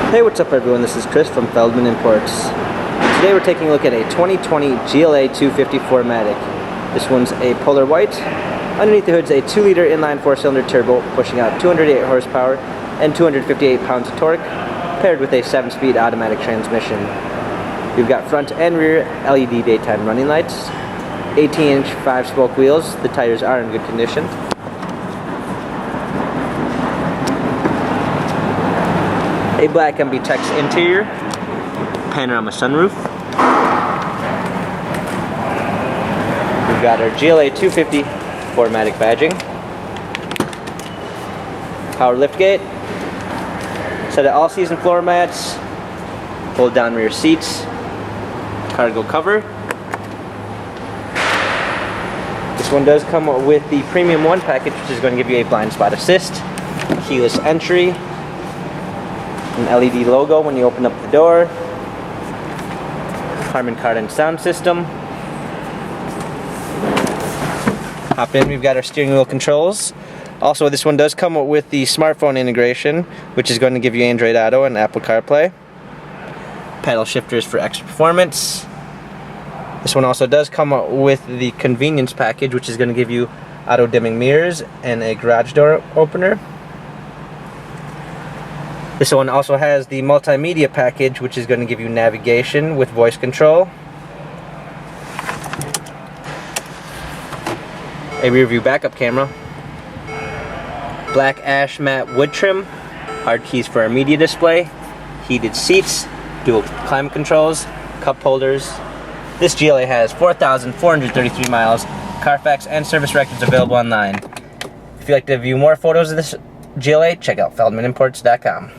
Hey, what's up everyone? This is Chris from Feldmann Imports. Today we're taking a look at a 2020 GLA 250 4MATIC. This one's a polar white. Underneath the hood's a 2-liter inline 4-cylinder turbo pushing out 208 horsepower and 258 pounds of torque, paired with a 7-speed automatic transmission. We've got front and rear LED daytime running lights, 18-inch 5-spoke wheels. The tires are in good condition. A black MBTEX interior, panorama sunroof. We've got our GLA 250 4MATIC badging, power liftgate, set of all-season floor mats, fold down rear seats, cargo cover. This one does come with the Premium 1 package, which is going to give you a blind spot assist, keyless entry, an LED logo when you open up the door, Harman Kardon sound system. Hop in, we've got our steering wheel controls. Also, this one does come with the smartphone integration, which is going to give you Android Auto and Apple CarPlay. Paddle shifters for extra performance. This one also does come with the convenience package, which is going to give you auto dimming mirrors and a garage door opener. This one also has the multimedia package, which is going to give you navigation with voice control, a rear view backup camera, black ash matte wood trim, hard keys for our media display, heated seats, dual climate controls, cup holders. This GLA has 4,433 miles, Carfax and service records available online. If you'd like to view more photos of this GLA, check out feldmanimports.com.